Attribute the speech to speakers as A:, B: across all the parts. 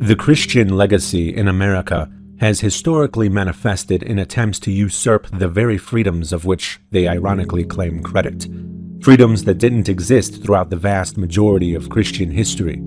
A: The Christian legacy in America has historically manifested in attempts to usurp the very freedoms of which they ironically claim credit. Freedoms that didn't exist throughout the vast majority of Christian history.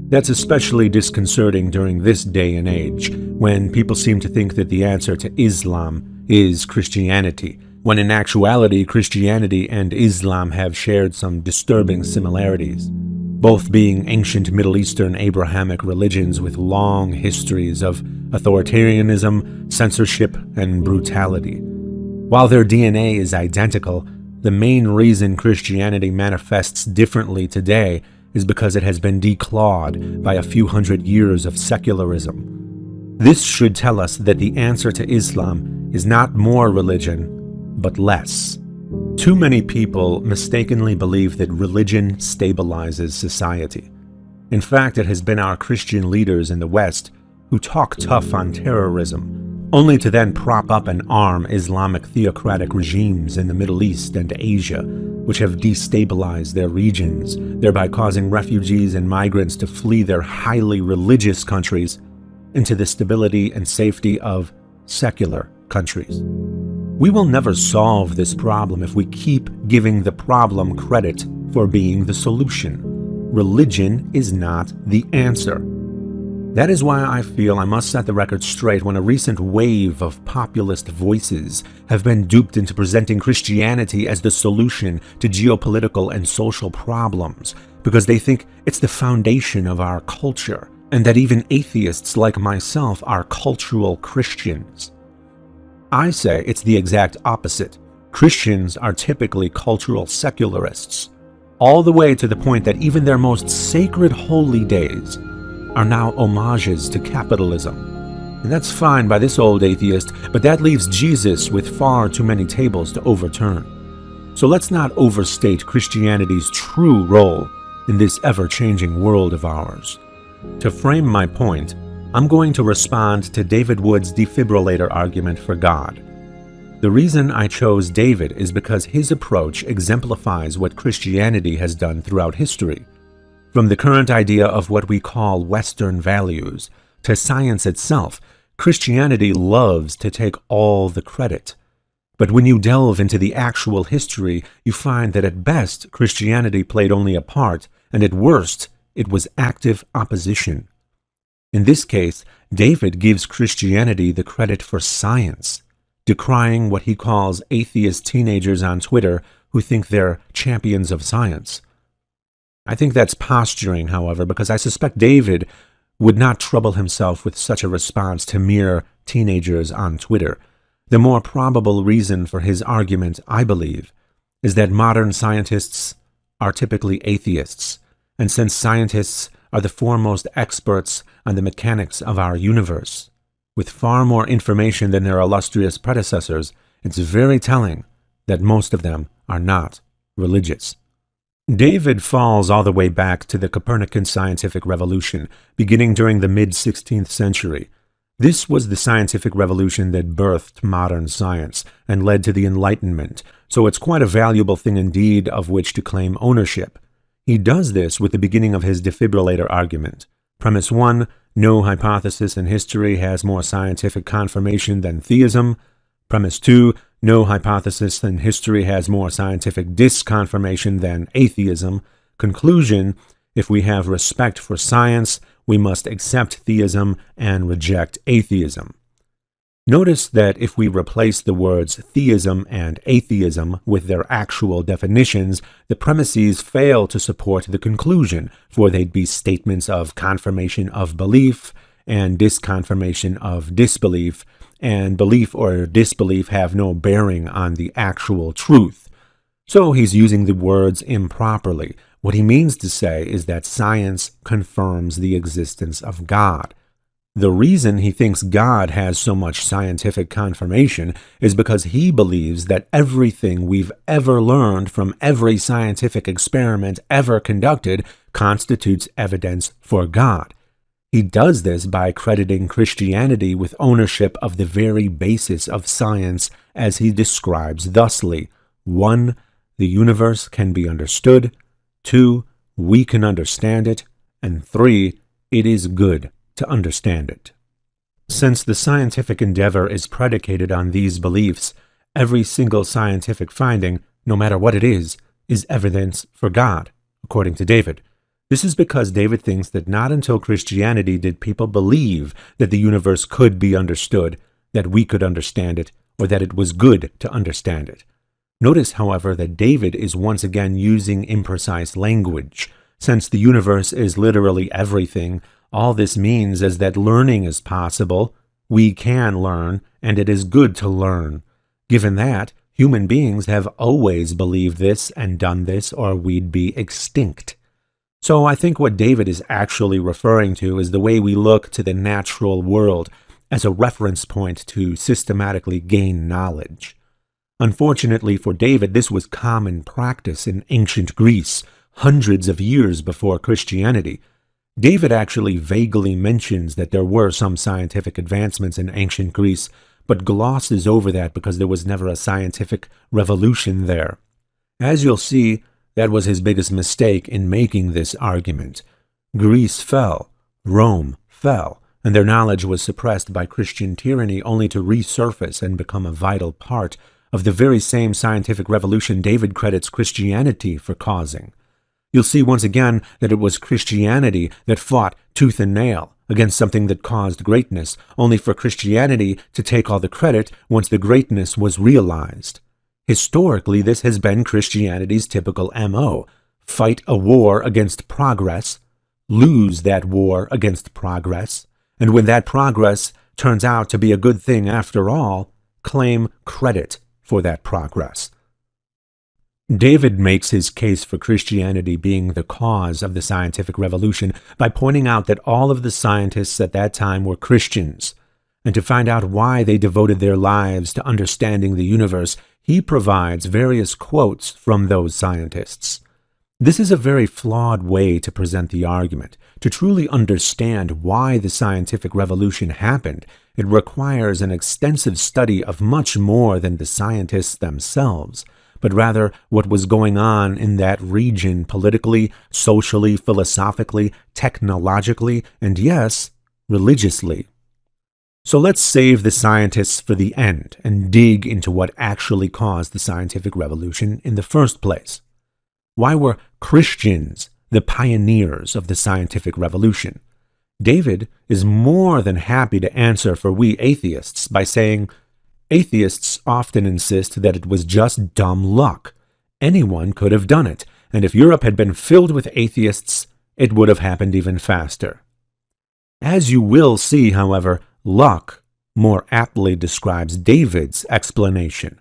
A: That's especially disconcerting during this day and age, when people seem to think that the answer to Islam is Christianity, when in actuality Christianity and Islam have shared some disturbing similarities, both being ancient Middle Eastern Abrahamic religions with long histories of authoritarianism, censorship, and brutality. While their DNA is identical, the main reason Christianity manifests differently today is because it has been declawed by a few hundred years of secularism. This should tell us that the answer to Islam is not more religion, but less. Too many people mistakenly believe that religion stabilizes society. In fact, it has been our Christian leaders in the West who talk tough on terrorism, only to then prop up and arm Islamic theocratic regimes in the Middle East and Asia, which have destabilized their regions, thereby causing refugees and migrants to flee their highly religious countries into the stability and safety of secular countries. We will never solve this problem if we keep giving the problem credit for being the solution. Religion is not the answer. That is why I feel I must set the record straight when a recent wave of populist voices have been duped into presenting Christianity as the solution to geopolitical and social problems, because they think it's the foundation of our culture, and that even atheists like myself are cultural Christians. I say it's the exact opposite. Christians are typically cultural secularists, all the way to the point that even their most sacred holy days are now homages to capitalism. And that's fine by this old atheist, but that leaves Jesus with far too many tables to overturn. So let's not overstate Christianity's true role in this ever-changing world of ours. To frame my point, I'm going to respond to David Wood's defibrillator argument for God. The reason I chose David is because his approach exemplifies what Christianity has done throughout history. From the current idea of what we call Western values to science itself, Christianity loves to take all the credit. But when you delve into the actual history, you find that at best, Christianity played only a part, and at worst, it was active opposition. In this case, David gives Christianity the credit for science, decrying what he calls atheist teenagers on Twitter who think they're champions of science. I think that's posturing, however, because I suspect David would not trouble himself with such a response to mere teenagers on Twitter. The more probable reason for his argument, I believe, is that modern scientists are typically atheists, and since scientists are the foremost experts on the mechanics of our universe, with far more information than their illustrious predecessors, it's very telling that most of them are not religious. David falls all the way back to the Copernican scientific revolution, beginning during the mid-16th century. This was the scientific revolution that birthed modern science and led to the Enlightenment, so it's quite a valuable thing indeed of which to claim ownership. He does this with the beginning of his defibrillator argument. Premise 1, no hypothesis in history has more scientific confirmation than theism. Premise 2, no hypothesis in history has more scientific disconfirmation than atheism. Conclusion, if we have respect for science, we must accept theism and reject atheism. Notice that if we replace the words theism and atheism with their actual definitions, the premises fail to support the conclusion, for they'd be statements of confirmation of belief and disconfirmation of disbelief, and belief or disbelief have no bearing on the actual truth. So he's using the words improperly. What he means to say is that science confirms the existence of God. The reason he thinks God has so much scientific confirmation is because he believes that everything we've ever learned from every scientific experiment ever conducted constitutes evidence for God. He does this by crediting Christianity with ownership of the very basis of science, as he describes thusly: 1. The universe can be understood. 2. We can understand it. And 3. It is good. to understand it. Since the scientific endeavor is predicated on these beliefs, every single scientific finding, no matter what it is evidence for God, according to David. This is because David thinks that not until Christianity did people believe that the universe could be understood, that we could understand it, or that it was good to understand it. Notice, however, that David is once again using imprecise language. Since the universe is literally everything, all this means is that learning is possible, we can learn, and it is good to learn. Given that, human beings have always believed this and done this, or we'd be extinct. So I think what David is actually referring to is the way we look to the natural world as a reference point to systematically gain knowledge. Unfortunately for David, this was common practice in ancient Greece, hundreds of years before Christianity. David actually vaguely mentions that there were some scientific advancements in ancient Greece, but glosses over that because there was never a scientific revolution there. As you'll see, that was his biggest mistake in making this argument. Greece fell, Rome fell, and their knowledge was suppressed by Christian tyranny only to resurface and become a vital part of the very same scientific revolution David credits Christianity for causing. You'll see once again that it was Christianity that fought tooth and nail against something that caused greatness, only for Christianity to take all the credit once the greatness was realized. Historically, this has been Christianity's typical MO. Fight a war against progress, lose that war against progress, and when that progress turns out to be a good thing after all, claim credit for that progress. David makes his case for Christianity being the cause of the scientific revolution by pointing out that all of the scientists at that time were Christians, and to find out why they devoted their lives to understanding the universe, he provides various quotes from those scientists. This is a very flawed way to present the argument. To truly understand why the scientific revolution happened, it requires an extensive study of much more than the scientists themselves, but rather what was going on in that region politically, socially, philosophically, technologically, and yes, religiously. So let's save the scientists for the end and dig into what actually caused the scientific revolution in the first place. Why were Christians the pioneers of the scientific revolution? David is more than happy to answer for we atheists by saying, atheists often insist that it was just dumb luck. Anyone could have done it, and if Europe had been filled with atheists, it would have happened even faster. As you will see, however, luck more aptly describes David's explanation.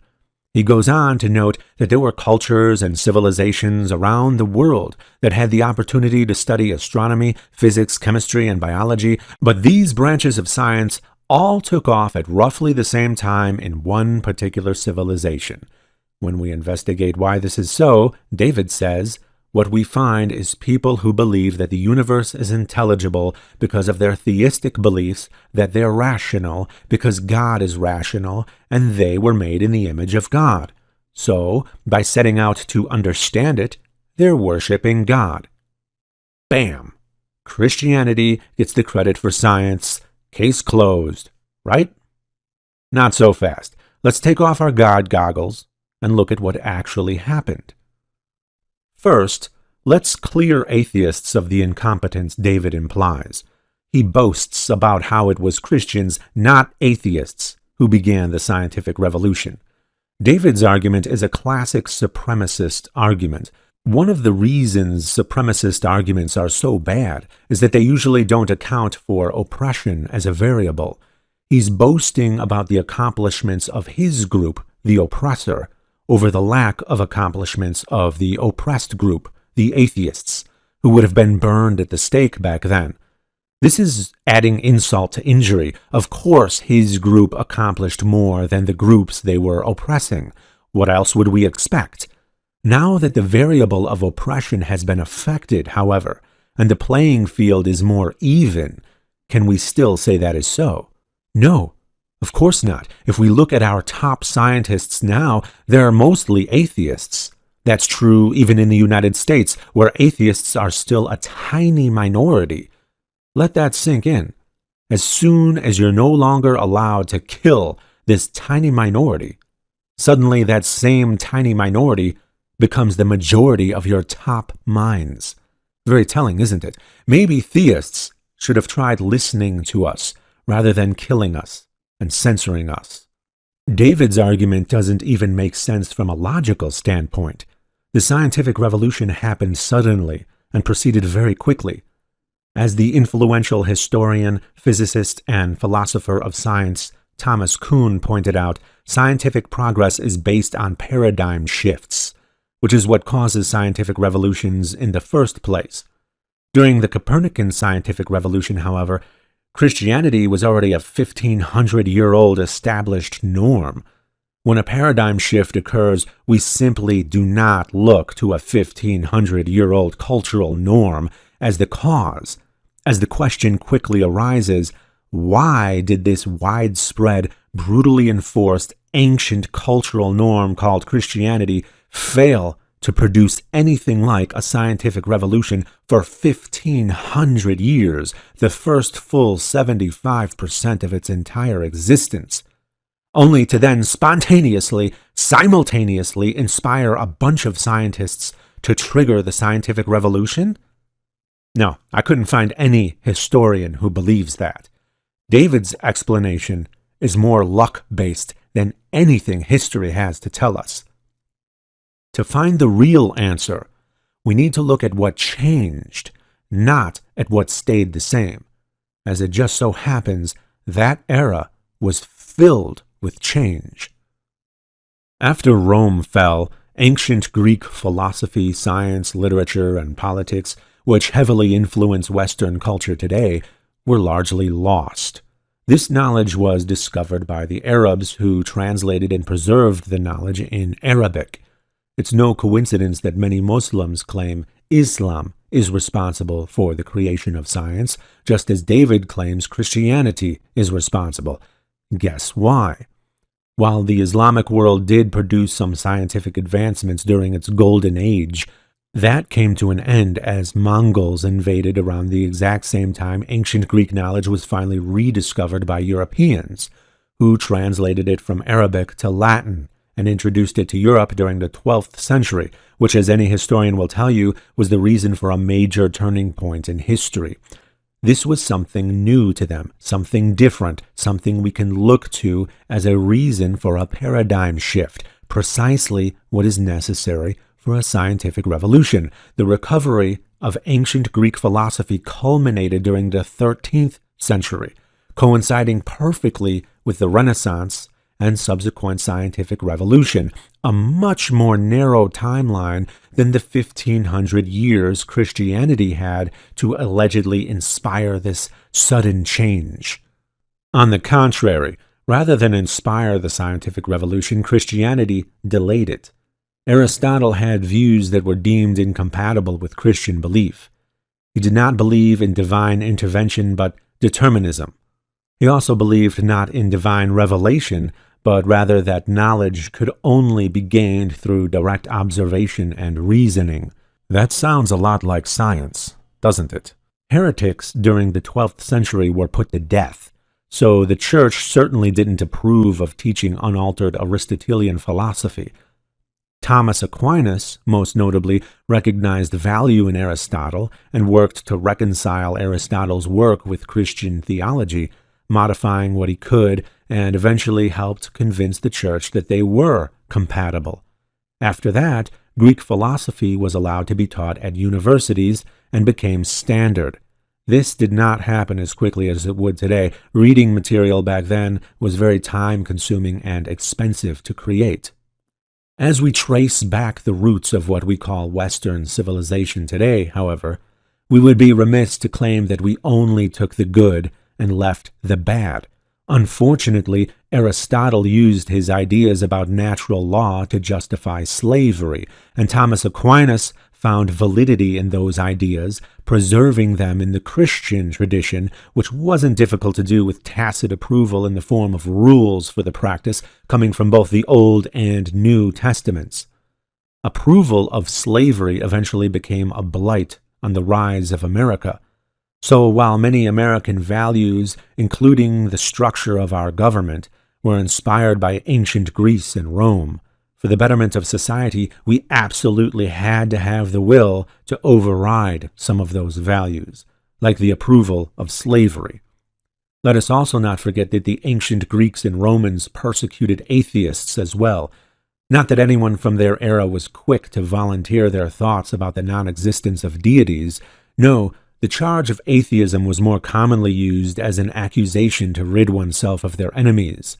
A: He goes on to note that there were cultures and civilizations around the world that had the opportunity to study astronomy, physics, chemistry, and biology, but these branches of science all took off at roughly the same time in one particular civilization. When we investigate why this is so, David says, what we find is people who believe that the universe is intelligible because of their theistic beliefs, that they're rational because God is rational, and they were made in the image of God. So, by setting out to understand it, they're worshiping God. Bam! Christianity gets the credit for science. Case closed, right? Not so fast. Let's take off our God goggles and look at what actually happened. First, let's clear atheists of the incompetence David implies. He boasts about how it was Christians, not atheists, who began the scientific revolution. David's argument is a classic supremacist argument. One of the reasons supremacist arguments are so bad is that they usually don't account for oppression as a variable. He's boasting about the accomplishments of his group, the oppressor, over the lack of accomplishments of the oppressed group, the atheists, who would have been burned at the stake back then. This is adding insult to injury. Of course, his group accomplished more than the groups they were oppressing. What else would we expect? Now that the variable of oppression has been affected, however, and the playing field is more even, can we still say that is so? No. Of course not. If we look at our top scientists now, they're mostly atheists. That's true even in the United States, where atheists are still a tiny minority. Let that sink in. as soon as you're no longer allowed to kill this tiny minority, suddenly that same tiny minority becomes the majority of your top minds. Very telling, isn't it? Maybe theists should have tried listening to us rather than killing us and censoring us. David's argument doesn't even make sense from a logical standpoint. The scientific revolution happened suddenly and proceeded very quickly. As the influential historian, physicist, and philosopher of science Thomas Kuhn pointed out, scientific progress is based on paradigm shifts, which is what causes scientific revolutions in the first place. During the Copernican scientific revolution, however, Christianity was already a 1,500-year-old established norm. When a paradigm shift occurs, we simply do not look to a 1,500-year-old cultural norm as the cause, as the question quickly arises, why did this widespread, brutally enforced, ancient cultural norm called Christianity fail to produce anything like a scientific revolution for 1,500 years, the first full 75% of its entire existence, only to then spontaneously, simultaneously inspire a bunch of scientists to trigger the scientific revolution? No, I couldn't find any historian who believes that. David's explanation is more luck-based than anything history has to tell us. To find the real answer, we need to look at what changed, not at what stayed the same. As it just so happens, that era was filled with change. After Rome fell, ancient Greek philosophy, science, literature, and politics, which heavily influence Western culture today, were largely lost. This knowledge was discovered by the Arabs, who translated and preserved the knowledge in Arabic. It's no coincidence that many Muslims claim Islam is responsible for the creation of science, just as David claims Christianity is responsible. Guess why? While the Islamic world did produce some scientific advancements during its golden age, that came to an end as Mongols invaded around the exact same time ancient Greek knowledge was finally rediscovered by Europeans, who translated it from Arabic to Latin and introduced it to Europe during the 12th century, which, as any historian will tell you, was the reason for a major turning point in history. This was something new to them, something different, something we can look to as a reason for a paradigm shift, precisely what is necessary for a scientific revolution. The recovery of ancient Greek philosophy culminated during the 13th century, coinciding perfectly with the Renaissance and subsequent scientific revolution, a much more narrow timeline than the 1,500 years Christianity had to allegedly inspire this sudden change. On the contrary, rather than inspire the scientific revolution, Christianity delayed it. Aristotle had views that were deemed incompatible with Christian belief. He did not believe in divine intervention, but determinism. He also believed not in divine revelation, but rather that knowledge could only be gained through direct observation and reasoning. That sounds a lot like science, doesn't it? Heretics during the 12th century were put to death, so the Church certainly didn't approve of teaching unaltered Aristotelian philosophy. Thomas Aquinas, most notably, recognized value in Aristotle and worked to reconcile Aristotle's work with Christian theology, modifying what he could, and eventually helped convince the Church that they were compatible. After that, Greek philosophy was allowed to be taught at universities and became standard. This did not happen as quickly as it would today. Reading material back then was very time-consuming and expensive to create. As we trace back the roots of what we call Western civilization today, however, we would be remiss to claim that we only took the good and left the bad. Unfortunately, Aristotle used his ideas about natural law to justify slavery, and Thomas Aquinas found validity in those ideas, preserving them in the Christian tradition, which wasn't difficult to do with tacit approval in the form of rules for the practice coming from both the Old and New Testaments. Approval of slavery eventually became a blight on the rise of America. So while many American values, including the structure of our government, were inspired by ancient Greece and Rome, for the betterment of society, we absolutely had to have the will to override some of those values, like the approval of slavery. Let us also not forget that the ancient Greeks and Romans persecuted atheists as well. Not that anyone from their era was quick to volunteer their thoughts about the non-existence of deities. No, the charge of atheism was more commonly used as an accusation to rid oneself of their enemies.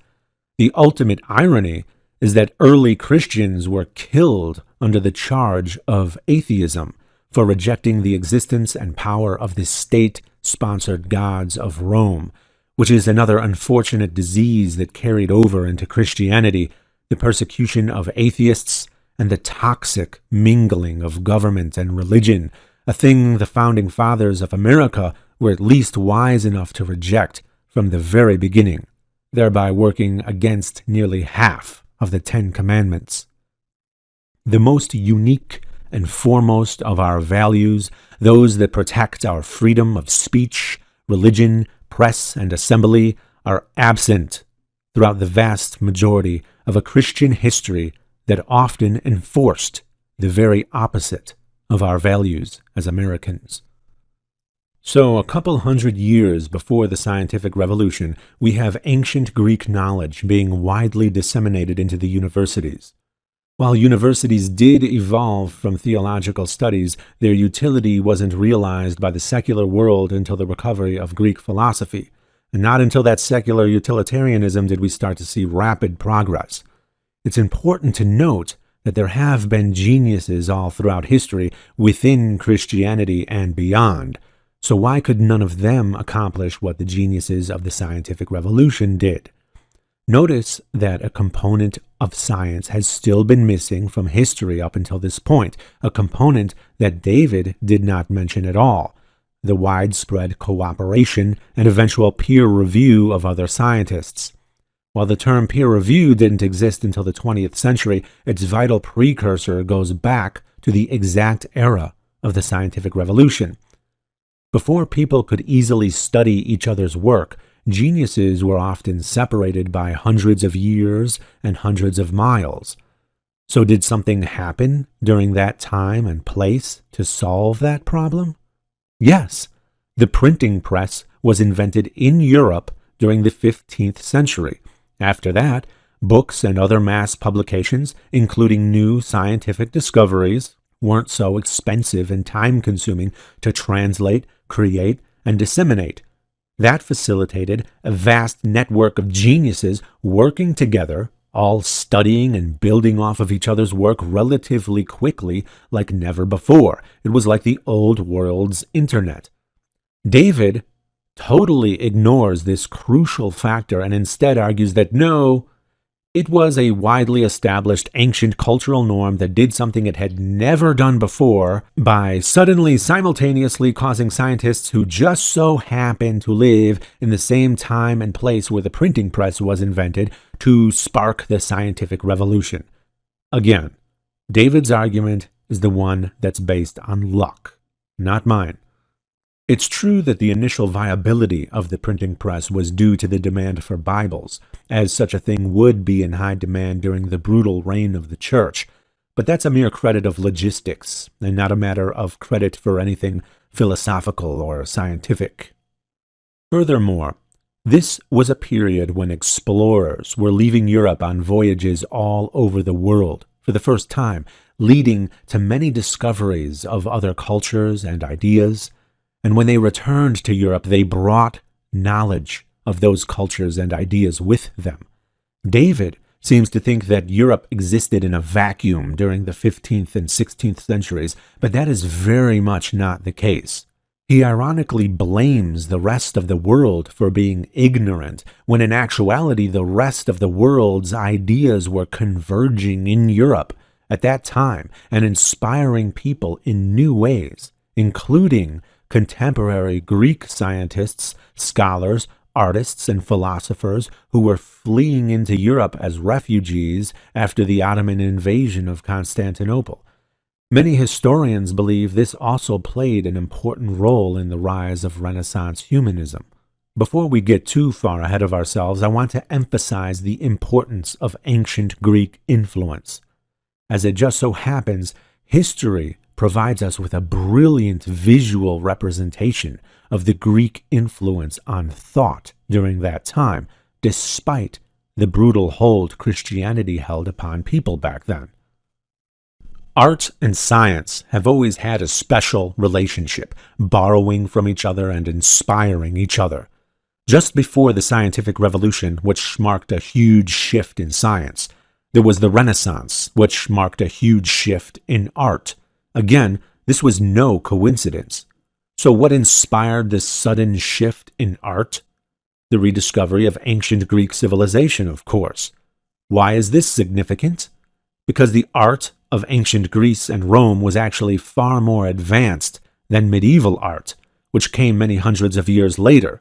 A: The ultimate irony is that early Christians were killed under the charge of atheism for rejecting the existence and power of the state-sponsored gods of Rome, which is another unfortunate disease that carried over into Christianity, the persecution of atheists and the toxic mingling of government and religion, a thing the founding fathers of America were at least wise enough to reject from the very beginning, thereby working against nearly half of the Ten Commandments. The most unique and foremost of our values, those that protect our freedom of speech, religion, press, and assembly, are absent throughout the vast majority of a Christian history that often enforced the very opposite of our values as Americans. So, a couple hundred years before the scientific revolution, we have ancient Greek knowledge being widely disseminated into the universities. While universities did evolve from theological studies, their utility wasn't realized by the secular world until the recovery of Greek philosophy, and not until that secular utilitarianism did we start to see rapid progress. It's important to note that there have been geniuses all throughout history within Christianity and beyond. So why could none of them accomplish what the geniuses of the scientific revolution did? Notice that a component of science has still been missing from history up until this point, a component that David did not mention at all: the widespread cooperation and eventual peer review of other scientists. While the term peer review didn't exist until the 20th century, its vital precursor goes back to the exact era of the scientific revolution. Before people could easily study each other's work, geniuses were often separated by hundreds of years and hundreds of miles. So did something happen during that time and place to solve that problem? Yes, the printing press was invented in Europe during the 15th century. After that, books and other mass publications, including new scientific discoveries, weren't so expensive and time-consuming to translate, create, and disseminate. That facilitated a vast network of geniuses working together, all studying and building off of each other's work relatively quickly like never before. It was like the old world's internet. David totally ignores this crucial factor and instead argues that no, it was a widely established ancient cultural norm that did something it had never done before by suddenly simultaneously causing scientists who just so happened to live in the same time and place where the printing press was invented to spark the scientific revolution. Again, David's argument is the one that's based on luck, not mine. It's true that the initial viability of the printing press was due to the demand for Bibles, as such a thing would be in high demand during the brutal reign of the Church, but that's a mere credit of logistics, and not a matter of credit for anything philosophical or scientific. Furthermore, this was a period when explorers were leaving Europe on voyages all over the world for the first time, leading to many discoveries of other cultures and ideas. And when they returned to Europe, they brought knowledge of those cultures and ideas with them. David seems to think that Europe existed in a vacuum during the 15th and 16th centuries, but that is very much not the case. He ironically blames the rest of the world for being ignorant, when in actuality the rest of the world's ideas were converging in Europe at that time and inspiring people in new ways, including contemporary Greek scientists, scholars, artists, and philosophers who were fleeing into Europe as refugees after the Ottoman invasion of Constantinople. Many historians believe this also played an important role in the rise of Renaissance humanism. Before we get too far ahead of ourselves, I want to emphasize the importance of ancient Greek influence. As it just so happens, history provides us with a brilliant visual representation of the Greek influence on thought during that time, despite the brutal hold Christianity held upon people back then. Art and science have always had a special relationship, borrowing from each other and inspiring each other. Just before the scientific revolution, which marked a huge shift in science, there was the Renaissance, which marked a huge shift in art. Again, this was no coincidence. So what inspired this sudden shift in art? The rediscovery of ancient Greek civilization, of course. Why is this significant? Because the art of ancient Greece and Rome was actually far more advanced than medieval art, which came many hundreds of years later.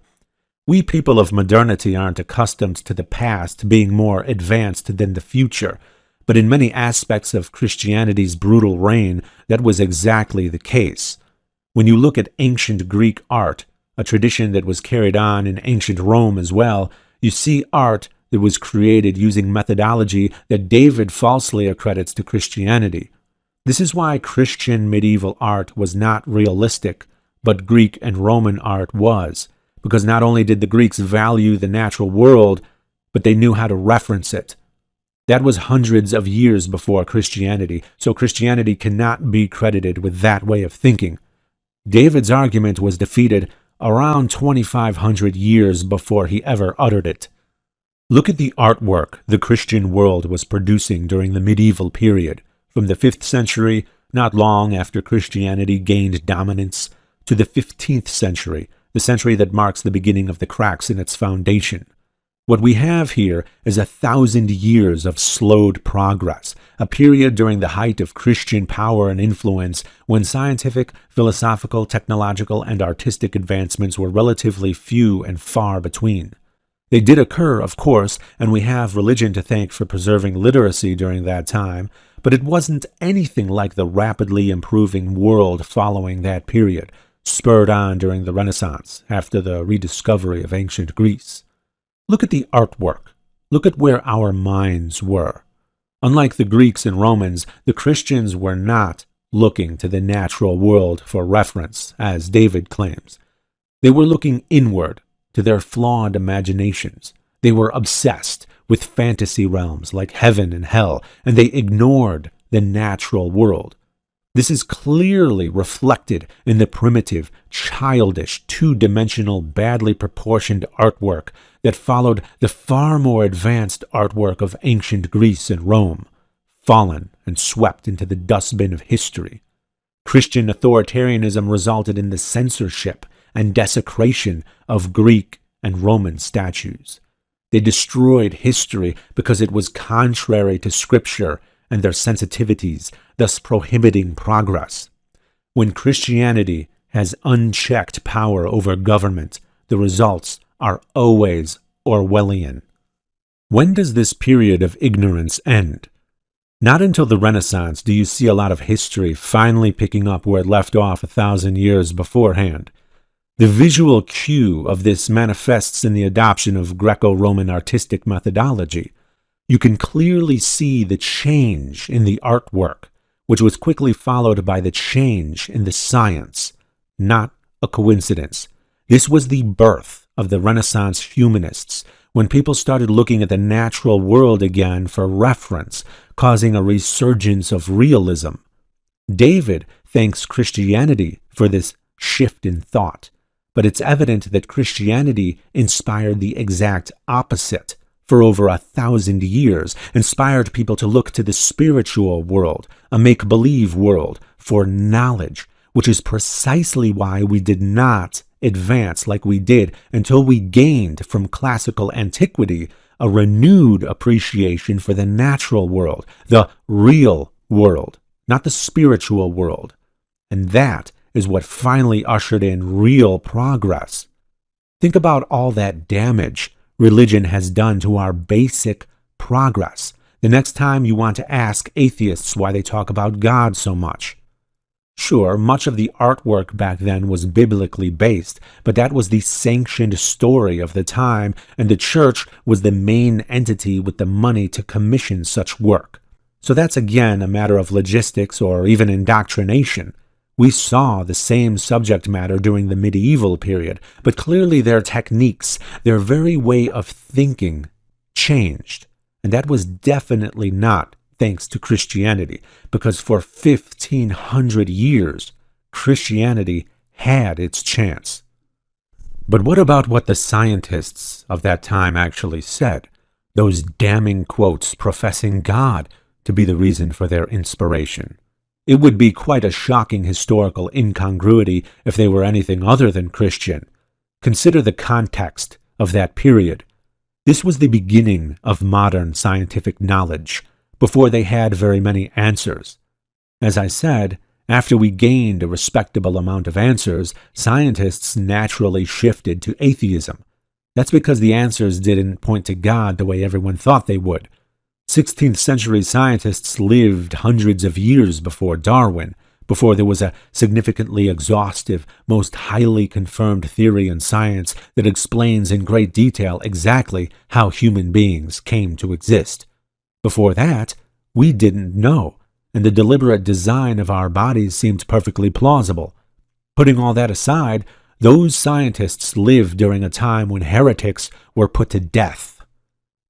A: We people of modernity aren't accustomed to the past being more advanced than the future, but in many aspects of Christianity's brutal reign, that was exactly the case. When you look at ancient Greek art, a tradition that was carried on in ancient Rome as well, you see art that was created using methodology that David falsely accredits to Christianity. This is why Christian medieval art was not realistic, but Greek and Roman art was, because not only did the Greeks value the natural world, but they knew how to reference it. That was hundreds of years before Christianity, so Christianity cannot be credited with that way of thinking. David's argument was defeated around 2,500 years before he ever uttered it. Look at the artwork the Christian world was producing during the medieval period, from the 5th century, not long after Christianity gained dominance, to the 15th century, the century that marks the beginning of the cracks in its foundation. What we have here is 1,000 years of slowed progress, a period during the height of Christian power and influence when scientific, philosophical, technological, and artistic advancements were relatively few and far between. They did occur, of course, and we have religion to thank for preserving literacy during that time, but it wasn't anything like the rapidly improving world following that period, spurred on during the Renaissance after the rediscovery of ancient Greece. Look at the artwork. Look at where our minds were. Unlike the Greeks and Romans, the Christians were not looking to the natural world for reference, as David claims. They were looking inward to their flawed imaginations. They were obsessed with fantasy realms like heaven and hell, and they ignored the natural world. This is clearly reflected in the primitive, childish, two-dimensional, badly proportioned artwork that followed the far more advanced artwork of ancient Greece and Rome, fallen and swept into the dustbin of history. Christian authoritarianism resulted in the censorship and desecration of Greek and Roman statues. They destroyed history because it was contrary to Scripture and their sensitivities, thus prohibiting progress. When Christianity has unchecked power over government, the results are always Orwellian. When does this period of ignorance end? Not until the Renaissance do you see a lot of history finally picking up where it left off 1,000 years beforehand. The visual cue of this manifests in the adoption of Greco-Roman artistic methodology. You can clearly see the change in the artwork, which was quickly followed by the change in the science. Not a coincidence. This was the birth of the Renaissance humanists, when people started looking at the natural world again for reference, causing a resurgence of realism. David thanks Christianity for this shift in thought, but it's evident that Christianity inspired the exact opposite. For over 1,000 years, inspired people to look to the spiritual world, a make-believe world, for knowledge, which is precisely why we did not advance like we did until we gained from classical antiquity a renewed appreciation for the natural world, the real world, not the spiritual world. And that is what finally ushered in real progress. Think about all that damage religion has done to our basic progress. The next time you want to ask atheists why they talk about God so much, Sure, much of the artwork back then was biblically based, but that was the sanctioned story of the time, and the church was the main entity with the money to commission such work. So that's again a matter of logistics or even indoctrination. We saw the same subject matter during the medieval period, but clearly their techniques, their very way of thinking, changed. And that was definitely not thanks to Christianity, because for 1,500 years, Christianity had its chance. But what about what the scientists of that time actually said? Those damning quotes professing God to be the reason for their inspiration. It would be quite a shocking historical incongruity if they were anything other than Christian. Consider the context of that period. This was the beginning of modern scientific knowledge, before they had very many answers. As I said, after we gained a respectable amount of answers, scientists naturally shifted to atheism. That's because the answers didn't point to God the way everyone thought they would. 16th century scientists lived hundreds of years before Darwin, before there was a significantly exhaustive, most highly confirmed theory in science that explains in great detail exactly how human beings came to exist. Before that, we didn't know, and the deliberate design of our bodies seemed perfectly plausible. Putting all that aside, those scientists lived during a time when heretics were put to death.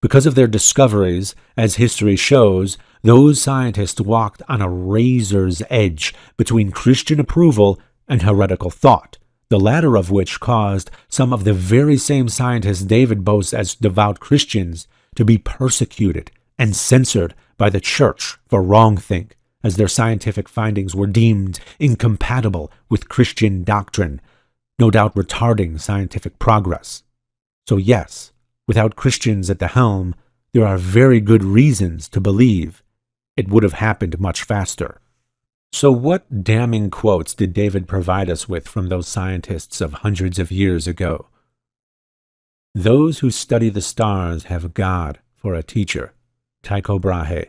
A: Because of their discoveries, as history shows, those scientists walked on a razor's edge between Christian approval and heretical thought, the latter of which caused some of the very same scientists David boasts as devout Christians to be persecuted and censored by the church for wrongthink, as their scientific findings were deemed incompatible with Christian doctrine, no doubt retarding scientific progress. So yes, without Christians at the helm, there are very good reasons to believe it would have happened much faster. So what damning quotes did David provide us with from those scientists of hundreds of years ago? Those who study the stars have God for a teacher. Tycho Brahe.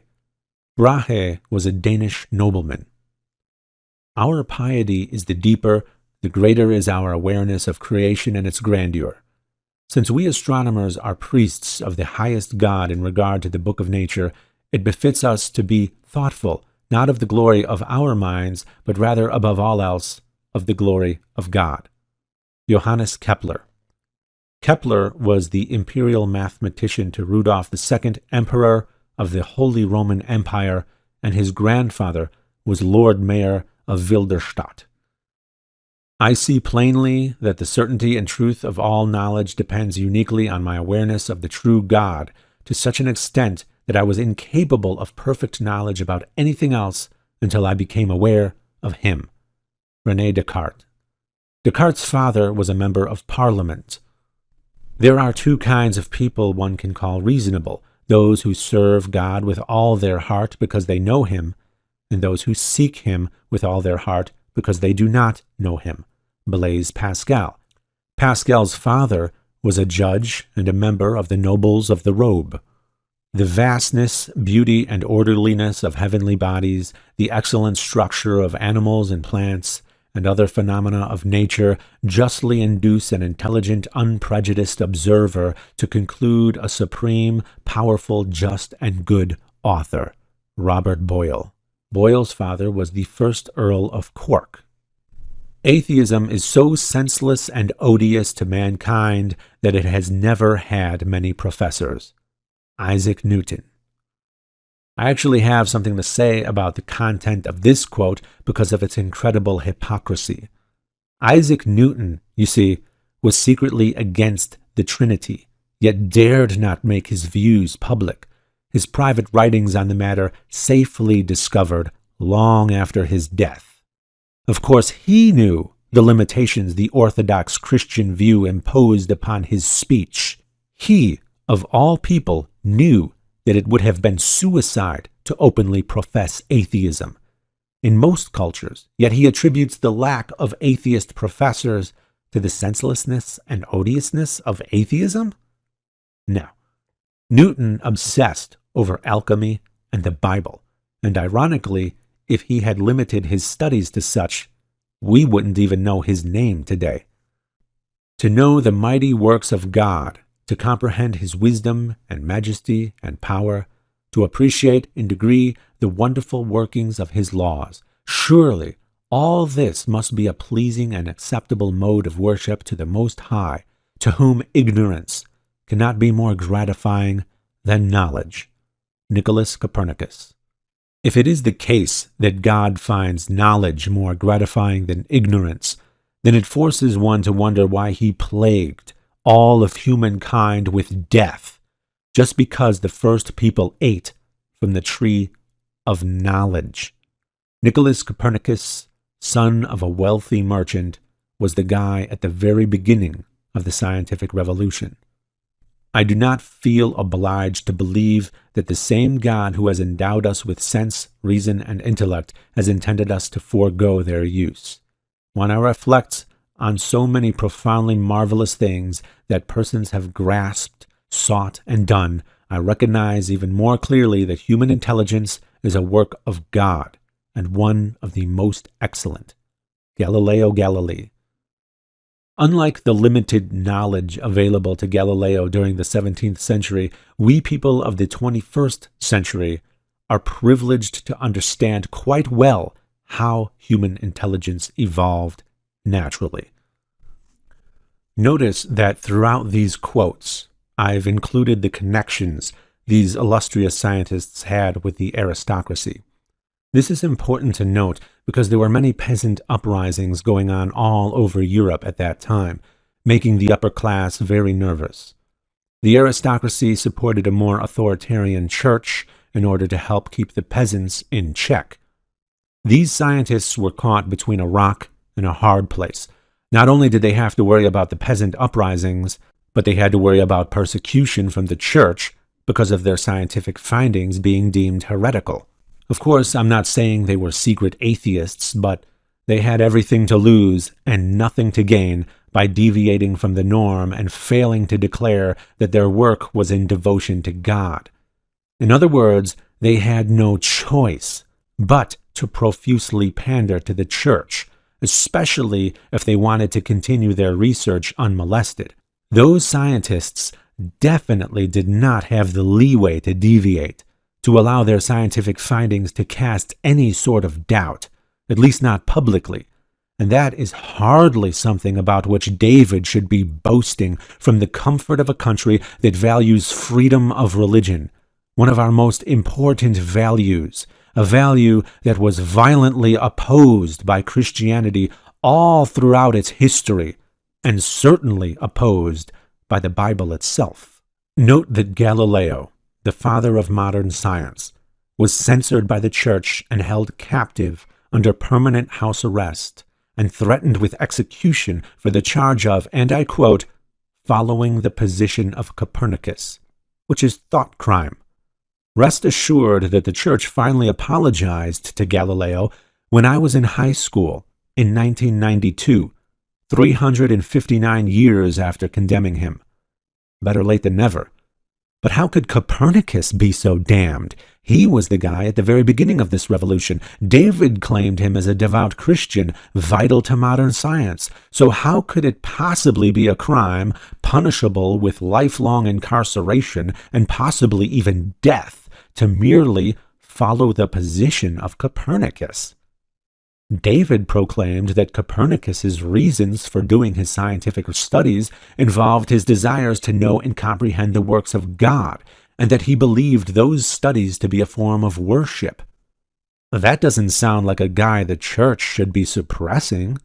A: Brahe was a Danish nobleman. Our piety is the deeper, the greater is our awareness of creation and its grandeur. Since we astronomers are priests of the highest God in regard to the book of nature, it befits us to be thoughtful, not of the glory of our minds, but rather, above all else, of the glory of God. Johannes Kepler. Kepler was the imperial mathematician to Rudolf II, Emperor of the Holy Roman Empire, and his grandfather was Lord Mayor of Wilderstadt. I see plainly that the certainty and truth of all knowledge depends uniquely on my awareness of the true God, to such an extent that I was incapable of perfect knowledge about anything else until I became aware of him. René Descartes. Descartes' father was a member of Parliament. There are two kinds of people one can call reasonable: those who serve God with all their heart because they know him, and those who seek him with all their heart because they do not know him. Blaise Pascal. Pascal's father was a judge and a member of the nobles of the robe. The vastness, beauty, and orderliness of heavenly bodies, the excellent structure of animals and plants, and other phenomena of nature justly induce an intelligent, unprejudiced observer to conclude a supreme, powerful, just, and good author. Robert Boyle. Boyle's father was the first Earl of Cork. Atheism is so senseless and odious to mankind that it has never had many professors. Isaac Newton. I actually have something to say about the content of this quote because of its incredible hypocrisy. Isaac Newton, you see, was secretly against the Trinity, yet dared not make his views public. His private writings on the matter safely discovered long after his death. Of course, he knew the limitations the orthodox Christian view imposed upon his speech. He, of all people, knew that it would have been suicide to openly profess atheism in most cultures, yet he attributes the lack of atheist professors to the senselessness and odiousness of atheism? No. Newton obsessed over alchemy and the Bible, and ironically, if he had limited his studies to such, we wouldn't even know his name today. To know the mighty works of God, to comprehend his wisdom and majesty and power, to appreciate in degree the wonderful workings of his laws, surely all this must be a pleasing and acceptable mode of worship to the Most High, to whom ignorance cannot be more gratifying than knowledge. Nicholas Copernicus. If it is the case that God finds knowledge more gratifying than ignorance, then it forces one to wonder why he plagued all of humankind with death, just because the first people ate from the tree of knowledge. Nicholas Copernicus, son of a wealthy merchant, was the guy at the very beginning of the scientific revolution. I do not feel obliged to believe that the same God who has endowed us with sense, reason, and intellect has intended us to forego their use. When I reflect on so many profoundly marvelous things that persons have grasped, sought, and done, I recognize even more clearly that human intelligence is a work of God, and one of the most excellent. Galileo Galilei. Unlike the limited knowledge available to Galileo during the 17th century, we people of the 21st century are privileged to understand quite well how human intelligence evolved naturally. Notice that throughout these quotes, I've included the connections these illustrious scientists had with the aristocracy. This is important to note because there were many peasant uprisings going on all over Europe at that time, making the upper class very nervous. The aristocracy supported a more authoritarian church in order to help keep the peasants in check. These scientists were caught between a rock and a hard place. Not only did they have to worry about the peasant uprisings, but they had to worry about persecution from the church because of their scientific findings being deemed heretical. Of course, I'm not saying they were secret atheists, but they had everything to lose and nothing to gain by deviating from the norm and failing to declare that their work was in devotion to God. In other words, they had no choice but to profusely pander to the church, especially if they wanted to continue their research unmolested. Those scientists definitely did not have the leeway to deviate, to allow their scientific findings to cast any sort of doubt, at least not publicly. And that is hardly something about which David should be boasting from the comfort of a country that values freedom of religion, one of our most important values, a value that was violently opposed by Christianity all throughout its history, and certainly opposed by the Bible itself. Note that Galileo, the father of modern science, was censored by the church and held captive under permanent house arrest and threatened with execution for the charge of, and I quote, following the position of Copernicus, which is thought crime. Rest assured that the church finally apologized to Galileo when I was in high school in 1992, 359 years after condemning him. Better late than never. But how could Copernicus be so damned? He was the guy at the very beginning of this revolution. David claimed him as a devout Christian, vital to modern science. So how could it possibly be a crime, punishable with lifelong incarceration and possibly even death, to merely follow the position of Copernicus? David proclaimed that Copernicus's reasons for doing his scientific studies involved his desires to know and comprehend the works of God, and that he believed those studies to be a form of worship. That doesn't sound like a guy the church should be suppressing.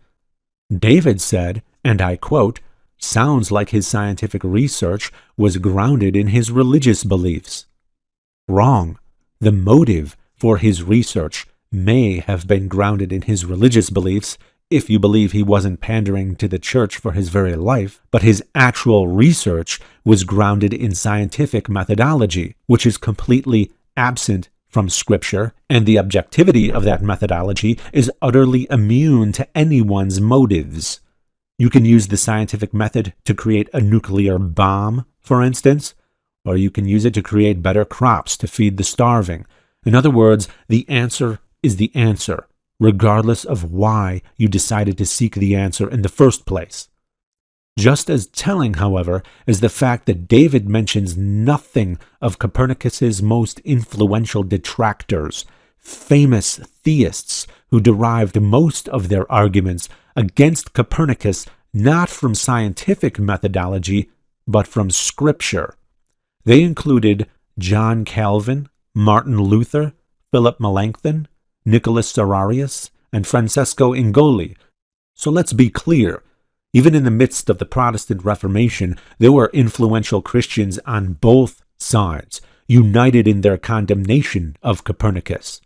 A: David said, and I quote, sounds like his scientific research was grounded in his religious beliefs. Wrong. The motive for his research may have been grounded in his religious beliefs, if you believe he wasn't pandering to the church for his very life, but his actual research was grounded in scientific methodology, which is completely absent from Scripture, and the objectivity of that methodology is utterly immune to anyone's motives. You can use the scientific method to create a nuclear bomb, for instance, or you can use it to create better crops to feed the starving. In other words, the answer is the answer, regardless of why you decided to seek the answer in the first place. Just as telling, however, is the fact that David mentions nothing of Copernicus's most influential detractors, famous theists who derived most of their arguments against Copernicus not from scientific methodology, but from Scripture. They included John Calvin, Martin Luther, Philip Melanchthon, Nicholas Serarius, and Francesco Ingoli. So let's be clear. Even in the midst of the Protestant Reformation, there were influential Christians on both sides, united in their condemnation of Copernicus.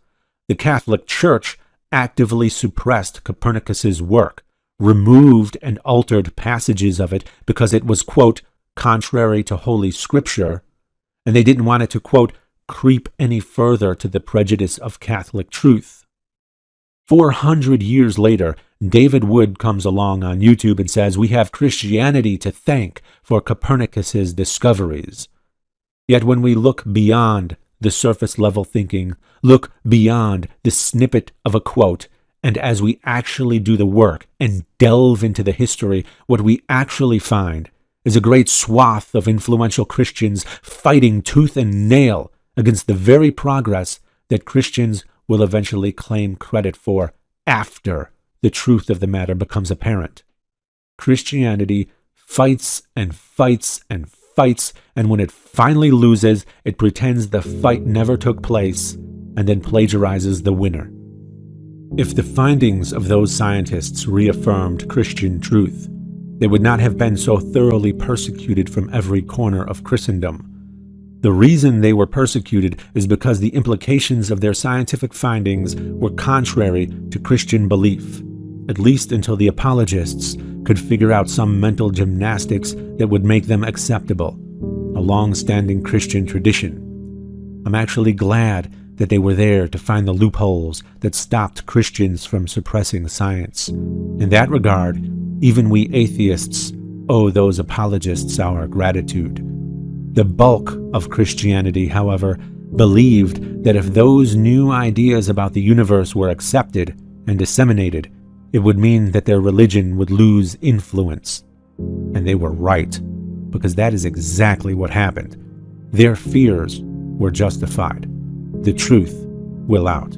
A: The Catholic Church actively suppressed Copernicus's work, removed and altered passages of it because it was, quote, contrary to Holy Scripture, and they didn't want it to, quote, creep any further to the prejudice of Catholic truth. 400 years later, David Wood comes along on YouTube and says, we have Christianity to thank for Copernicus's discoveries. Yet when we look beyond the surface-level thinking, look beyond the snippet of a quote, and as we actually do the work and delve into the history, what we actually find is a great swath of influential Christians fighting tooth and nail against the very progress that Christians will eventually claim credit for after the truth of the matter becomes apparent. Christianity fights and fights and fights, and when it finally loses, it pretends the fight never took place and then plagiarizes the winner. If the findings of those scientists reaffirmed Christian truth, they would not have been so thoroughly persecuted from every corner of Christendom. The reason they were persecuted is because the implications of their scientific findings were contrary to Christian belief, at least until the apologists could figure out some mental gymnastics that would make them acceptable, a long-standing Christian tradition. I'm actually glad that they were there to find the loopholes that stopped Christians from suppressing science. In that regard, even we atheists owe those apologists our gratitude. The bulk of Christianity, however, believed that if those new ideas about the universe were accepted and disseminated, it would mean that their religion would lose influence. And they were right, because that is exactly what happened. Their fears were justified. The truth will out.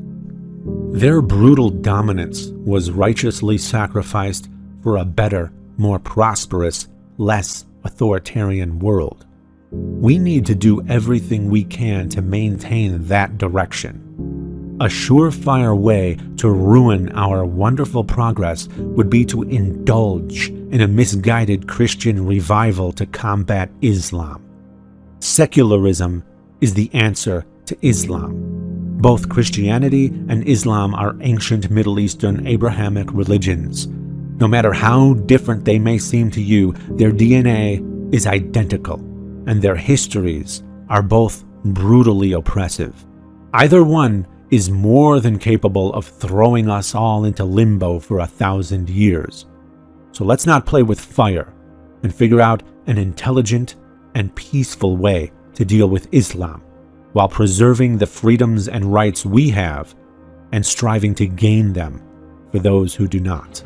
A: Their brutal dominance was righteously sacrificed for a better, more prosperous, less authoritarian world. We need to do everything we can to maintain that direction. A surefire way to ruin our wonderful progress would be to indulge in a misguided Christian revival to combat Islam. Secularism is the answer to Islam. Both Christianity and Islam are ancient Middle Eastern Abrahamic religions. No matter how different they may seem to you, their DNA is identical, and their histories are both brutally oppressive. Either one is more than capable of throwing us all into limbo for 1,000 years. So let's not play with fire and figure out an intelligent and peaceful way to deal with Islam, while preserving the freedoms and rights we have and striving to gain them for those who do not.